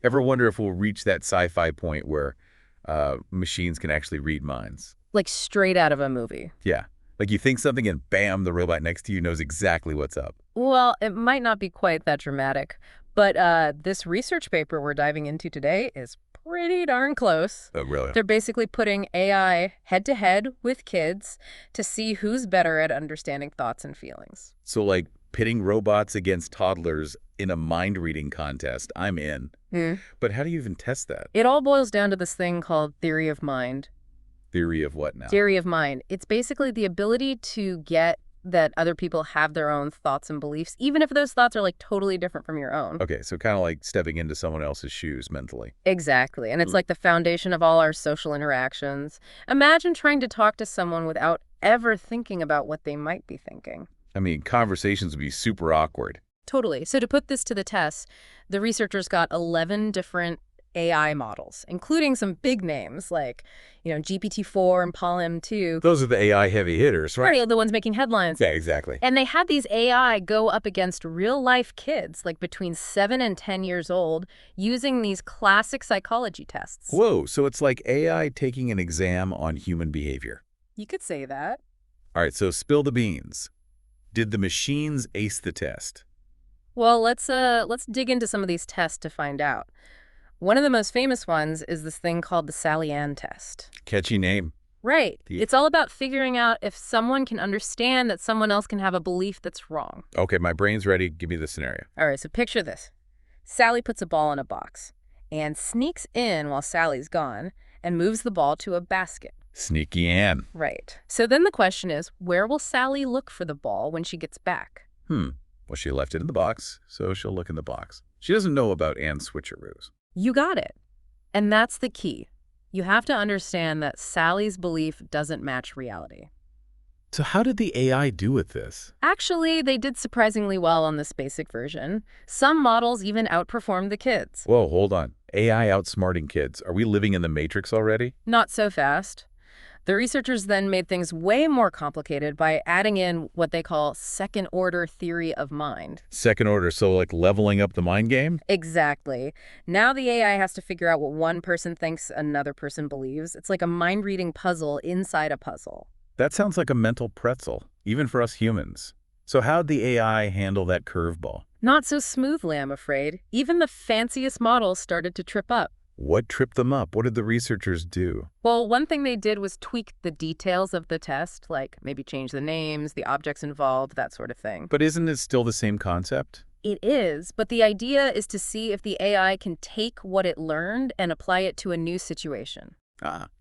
Ever wonder if we'll reach that sci-fi point where machines can actually read minds? Like straight out of a movie. Yeah. Like you think something and bam, the robot next to you knows exactly what's up. Well, it might not be quite that dramatic, but this research paper we're diving into today is pretty darn close. Oh, really? They're basically putting AI head-to-head with kids to see who's better at understanding thoughts and feelings. So like pitting robots against toddlers in a mind-reading contest, I'm in. But how do you even test that? It all boils down to this thing called theory of mind. Theory of what now? Theory of mind. It's basically the ability to get that other people have their own thoughts and beliefs, even if those thoughts are like totally different from your own. Okay, so kind of like stepping into someone else's shoes mentally. Exactly. And it's like the foundation of all our social interactions. Imagine trying to talk to someone without ever thinking about what they might be thinking. I mean, conversations would be super awkward. Totally. So to put this to the test, the researchers got 11 different AI models, including some big names like, GPT-4 and PaLM-2. Those are the AI heavy hitters, right? Right, the ones making headlines. Yeah, exactly. And they had these AI go up against real-life kids, like between 7 and 10 years old, using these classic psychology tests. Whoa, so it's like AI taking an exam on human behavior. You could say that. All right, so spill the beans. Did the machines ace the test? Well, let's dig into some of these tests to find out. One of the most famous ones is this thing called the Sally Ann test. Catchy name. Right. It's all about figuring out if someone can understand that someone else can have a belief that's wrong. Okay, my brain's ready. Give me the scenario. All right, so picture this. Sally puts a ball in a box and sneaks in while Sally's gone and moves the ball to a basket. Sneaky Ann. Right. So then the question is, where will Sally look for the ball when she gets back? Well, she left it in the box, so she'll look in the box. She doesn't know about Ann's switcheroos. You got it. And that's the key. You have to understand that Sally's belief doesn't match reality. So how did the AI do with this? Actually, they did surprisingly well on this basic version. Some models even outperformed the kids. Whoa, hold on. AI outsmarting kids. Are we living in the Matrix already? Not so fast. The researchers then made things way more complicated by adding in what they call second-order theory of mind. Second order, so like leveling up the mind game? Exactly. Now the AI has to figure out what one person thinks another person believes. It's like a mind-reading puzzle inside a puzzle. That sounds like a mental pretzel, even for us humans. So how'd the AI handle that curveball? Not so smoothly, I'm afraid. Even the fanciest models started to trip up. What tripped them up? What did the researchers do? Well, one thing they did was tweak the details of the test, like maybe change the names, the objects involved, that sort of thing. But isn't it still the same concept? It is, but the idea is to see if the AI can take what it learned and apply it to a new situation.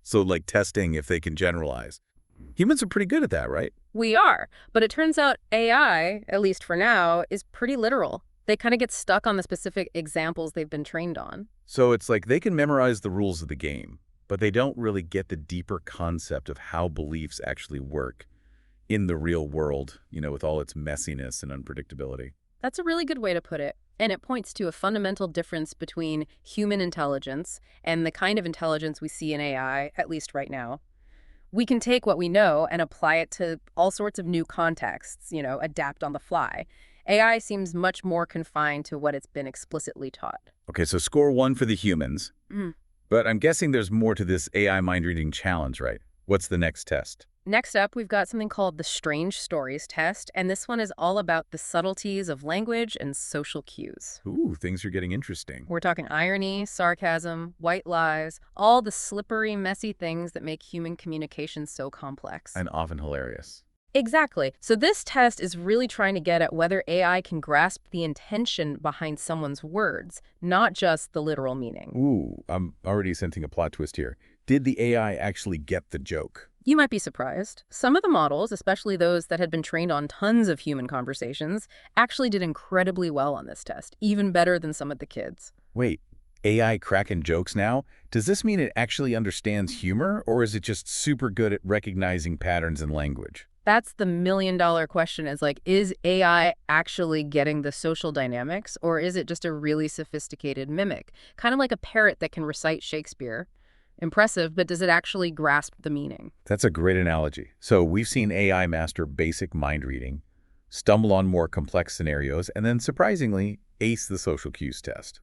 So like testing if they can generalize. Humans are pretty good at that, right? We are, but it turns out AI, at least for now, is pretty literal. They kind of get stuck on the specific examples they've been trained on. So it's like they can memorize the rules of the game, but they don't really get the deeper concept of how beliefs actually work in the real world, with all its messiness and unpredictability. That's a really good way to put it. And it points to a fundamental difference between human intelligence and the kind of intelligence we see in AI, at least right now. We can take what we know and apply it to all sorts of new contexts, adapt on the fly. AI seems much more confined to what it's been explicitly taught. Okay, so score 1 for the humans. But I'm guessing there's more to this AI mind-reading challenge, right? What's the next test? Next up, we've got something called the Strange Stories test, and this one is all about the subtleties of language and social cues. Ooh, things are getting interesting. We're talking irony, sarcasm, white lies, all the slippery, messy things that make human communication so complex. And often hilarious. Exactly. So this test is really trying to get at whether AI can grasp the intention behind someone's words, not just the literal meaning. Ooh, I'm already sensing a plot twist here. Did the AI actually get the joke? You might be surprised. Some of the models, especially those that had been trained on tons of human conversations, actually did incredibly well on this test, even better than some of the kids. Wait, AI cracking jokes now? Does this mean it actually understands humor, or is it just super good at recognizing patterns in language? That's the million-dollar question is AI actually getting the social dynamics, or is it just a really sophisticated mimic? Kind of like a parrot that can recite Shakespeare. Impressive, but does it actually grasp the meaning? That's a great analogy. So we've seen AI master basic mind reading, stumble on more complex scenarios, and then surprisingly ace the social cues test.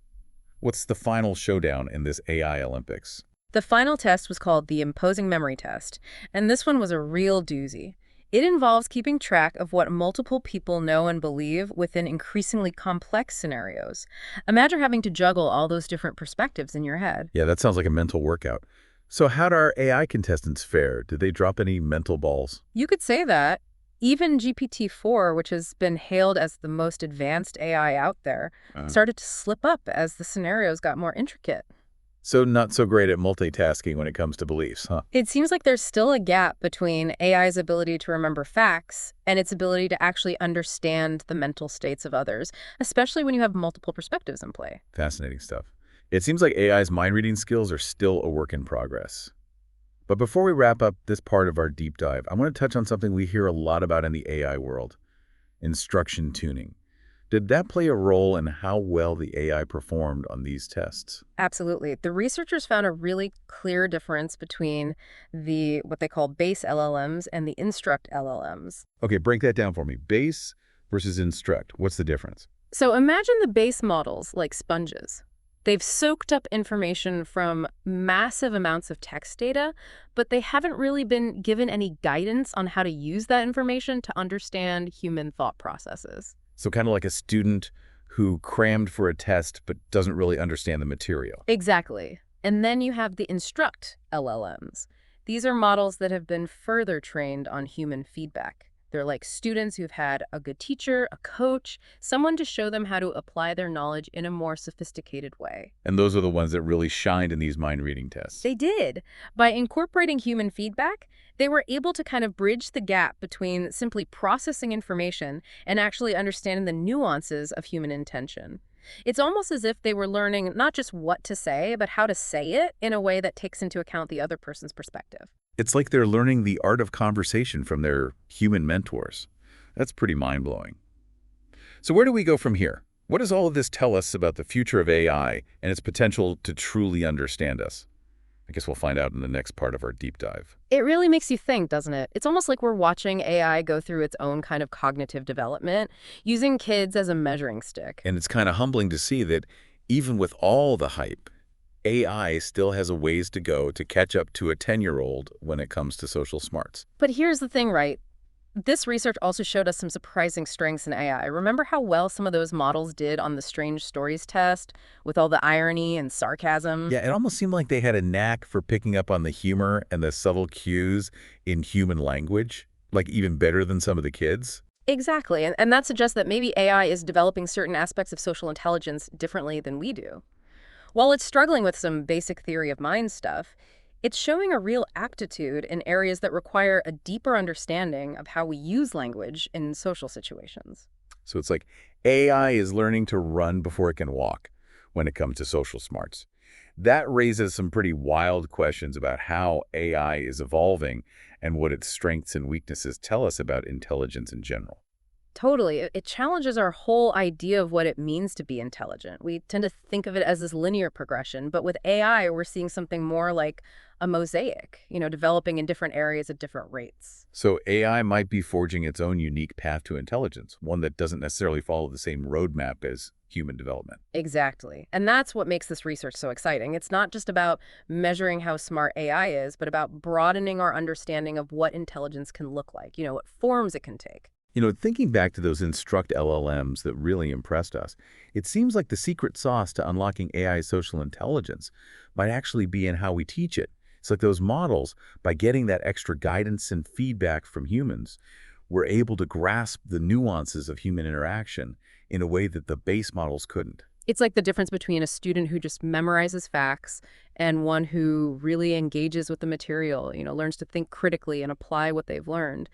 What's the final showdown in this AI Olympics? The final test was called the imposing memory test, and this one was a real doozy. It involves keeping track of what multiple people know and believe within increasingly complex scenarios. Imagine having to juggle all those different perspectives in your head. Yeah, that sounds like a mental workout. So how'd our AI contestants fare? Did they drop any mental balls? You could say that. Even GPT-4, which has been hailed as the most advanced AI out there, started to slip up as the scenarios got more intricate. So not so great at multitasking when it comes to beliefs, huh? It seems like there's still a gap between AI's ability to remember facts and its ability to actually understand the mental states of others, especially when you have multiple perspectives in play. Fascinating stuff. It seems like AI's mind-reading skills are still a work in progress. But before we wrap up this part of our deep dive, I want to touch on something we hear a lot about in the AI world: instruction tuning. Did that play a role in how well the AI performed on these tests? Absolutely. The researchers found a really clear difference between the what they call base LLMs and the instruct LLMs. Okay, break that down for me. Base versus instruct. What's the difference? So imagine the base models like sponges. They've soaked up information from massive amounts of text data, but they haven't really been given any guidance on how to use that information to understand human thought processes. So kind of like a student who crammed for a test but doesn't really understand the material. Exactly. And then you have the instruct LLMs. These are models that have been further trained on human feedback. They're like students who've had a good teacher, a coach, someone to show them how to apply their knowledge in a more sophisticated way. And those are the ones that really shined in these mind-reading tests. They did. By incorporating human feedback, they were able to kind of bridge the gap between simply processing information and actually understanding the nuances of human intention. It's almost as if they were learning not just what to say, but how to say it in a way that takes into account the other person's perspective. It's like they're learning the art of conversation from their human mentors. That's pretty mind-blowing. So where do we go from here? What does all of this tell us about the future of AI and its potential to truly understand us? I guess we'll find out in the next part of our deep dive. It really makes you think, doesn't it? It's almost like we're watching AI go through its own kind of cognitive development, using kids as a measuring stick. And it's kind of humbling to see that even with all the hype, AI still has a ways to go to catch up to a 10-year-old when it comes to social smarts. But here's the thing, right? This research also showed us some surprising strengths in AI. Remember how well some of those models did on the Strange Stories test, with all the irony and sarcasm? Yeah, it almost seemed like they had a knack for picking up on the humor and the subtle cues in human language, like even better than some of the kids. Exactly, and that suggests that maybe AI is developing certain aspects of social intelligence differently than we do. While it's struggling with some basic theory of mind stuff, it's showing a real aptitude in areas that require a deeper understanding of how we use language in social situations. So it's like AI is learning to run before it can walk when it comes to social smarts. That raises some pretty wild questions about how AI is evolving and what its strengths and weaknesses tell us about intelligence in general. Totally. It challenges our whole idea of what it means to be intelligent. We tend to think of it as this linear progression, but with AI, we're seeing something more like a mosaic, developing in different areas at different rates. So AI might be forging its own unique path to intelligence, one that doesn't necessarily follow the same roadmap as human development. Exactly. And that's what makes this research so exciting. It's not just about measuring how smart AI is, but about broadening our understanding of what intelligence can look like, what forms it can take. Thinking back to those instruct LLMs that really impressed us, it seems like the secret sauce to unlocking AI's social intelligence might actually be in how we teach it. It's like those models, by getting that extra guidance and feedback from humans, we're able to grasp the nuances of human interaction in a way that the base models couldn't. It's like the difference between a student who just memorizes facts and one who really engages with the material, learns to think critically and apply what they've learned.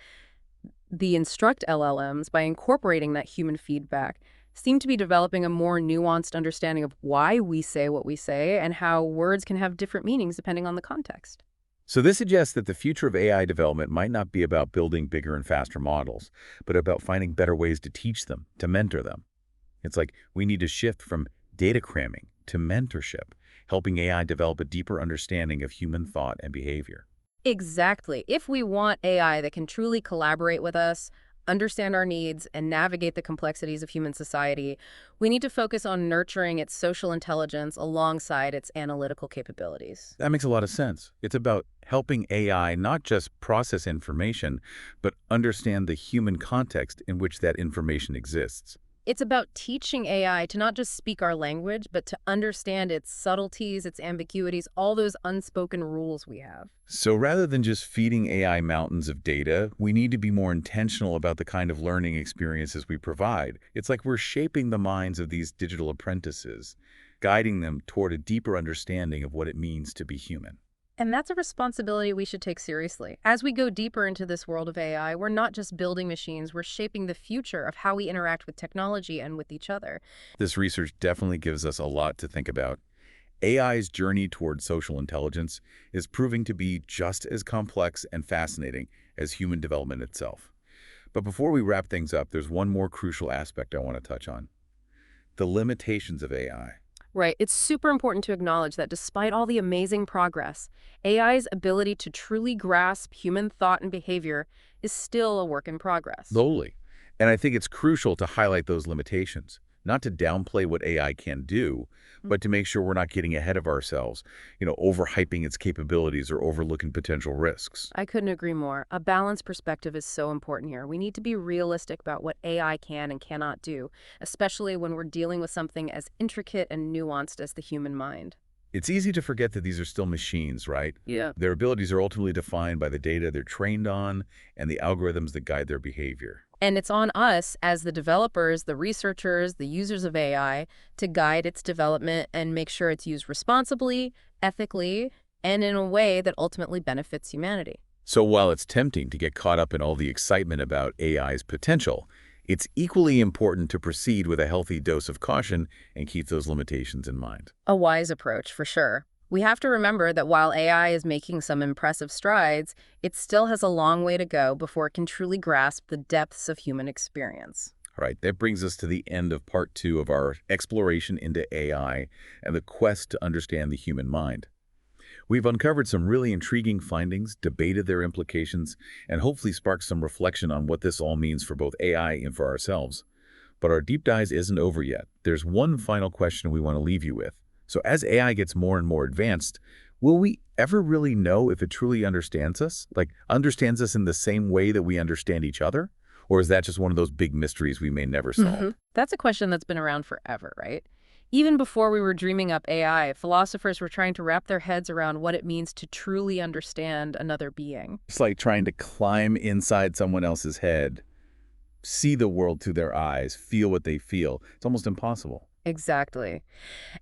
The instruct LLMs, by incorporating that human feedback, seem to be developing a more nuanced understanding of why we say what we say and how words can have different meanings depending on the context. So this suggests that the future of AI development might not be about building bigger and faster models, but about finding better ways to teach them, to mentor them. It's like we need to shift from data cramming to mentorship, helping AI develop a deeper understanding of human thought and behavior. Exactly. If we want AI that can truly collaborate with us, understand our needs, and navigate the complexities of human society, we need to focus on nurturing its social intelligence alongside its analytical capabilities. That makes a lot of sense. It's about helping AI not just process information, but understand the human context in which that information exists. It's about teaching AI to not just speak our language, but to understand its subtleties, its ambiguities, all those unspoken rules we have. So rather than just feeding AI mountains of data, we need to be more intentional about the kind of learning experiences we provide. It's like we're shaping the minds of these digital apprentices, guiding them toward a deeper understanding of what it means to be human. And that's a responsibility we should take seriously. As we go deeper into this world of AI, we're not just building machines, we're shaping the future of how we interact with technology and with each other. This research definitely gives us a lot to think about. AI's journey toward social intelligence is proving to be just as complex and fascinating as human development itself. But before we wrap things up, there's one more crucial aspect I want to touch on: the limitations of AI. Right. It's super important to acknowledge that despite all the amazing progress, AI's ability to truly grasp human thought and behavior is still a work in progress. Slowly. And I think it's crucial to highlight those limitations, not to downplay what AI can do, but to make sure we're not getting ahead of ourselves, overhyping its capabilities or overlooking potential risks. I couldn't agree more. A balanced perspective is so important here. We need to be realistic about what AI can and cannot do, especially when we're dealing with something as intricate and nuanced as the human mind. It's easy to forget that these are still machines, right? Yeah. Their abilities are ultimately defined by the data they're trained on and the algorithms that guide their behavior. And it's on us as the developers, the researchers, the users of AI to guide its development and make sure it's used responsibly, ethically, and in a way that ultimately benefits humanity. So while it's tempting to get caught up in all the excitement about AI's potential, it's equally important to proceed with a healthy dose of caution and keep those limitations in mind. A wise approach, for sure. We have to remember that while AI is making some impressive strides, it still has a long way to go before it can truly grasp the depths of human experience. All right, that brings us to the end of part 2 of our exploration into AI and the quest to understand the human mind. We've uncovered some really intriguing findings, debated their implications, and hopefully sparked some reflection on what this all means for both AI and for ourselves. But our deep dive isn't over yet. There's one final question we want to leave you with. So as AI gets more and more advanced, will we ever really know if it truly understands us? Like, understands us in the same way that we understand each other? Or is that just one of those big mysteries we may never solve? That's a question that's been around forever, right? Even before we were dreaming up AI, philosophers were trying to wrap their heads around what it means to truly understand another being. It's like trying to climb inside someone else's head, see the world through their eyes, feel what they feel. It's almost impossible. Exactly.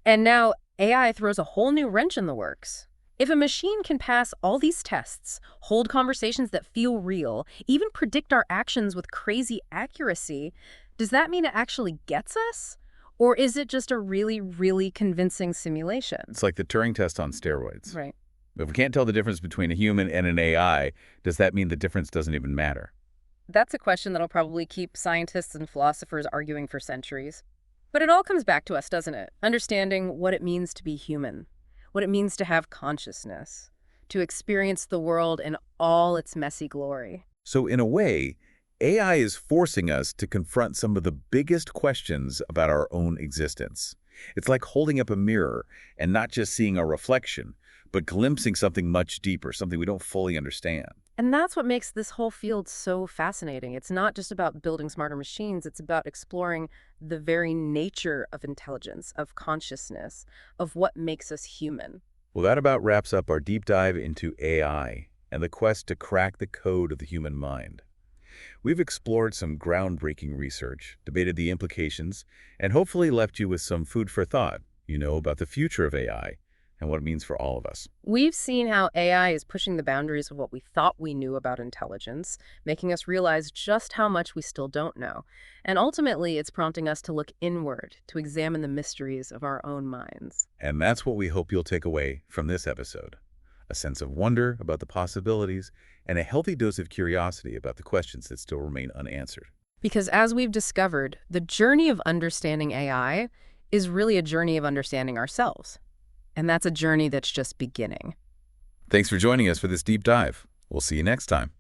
And now AI throws a whole new wrench in the works. If a machine can pass all these tests, hold conversations that feel real, even predict our actions with crazy accuracy, does that mean it actually gets us? Or is it just a really, really convincing simulation? It's like the Turing test on steroids. Right. If we can't tell the difference between a human and an AI, does that mean the difference doesn't even matter? That's a question that'll probably keep scientists and philosophers arguing for centuries. But it all comes back to us, doesn't it? Understanding what it means to be human, what it means to have consciousness, to experience the world in all its messy glory. So in a way, AI is forcing us to confront some of the biggest questions about our own existence. It's like holding up a mirror and not just seeing a reflection, but glimpsing something much deeper, something we don't fully understand. And that's what makes this whole field so fascinating. It's not just about building smarter machines, it's about exploring the very nature of intelligence, of consciousness, of what makes us human. Well, that about wraps up our deep dive into AI and the quest to crack the code of the human mind. We've explored some groundbreaking research, debated the implications, and hopefully left you with some food for thought, about the future of AI and what it means for all of us. We've seen how AI is pushing the boundaries of what we thought we knew about intelligence, making us realize just how much we still don't know. And ultimately, it's prompting us to look inward, to examine the mysteries of our own minds. And that's what we hope you'll take away from this episode: a sense of wonder about the possibilities and a healthy dose of curiosity about the questions that still remain unanswered. Because as we've discovered, the journey of understanding AI is really a journey of understanding ourselves. And that's a journey that's just beginning. Thanks for joining us for this deep dive. We'll see you next time.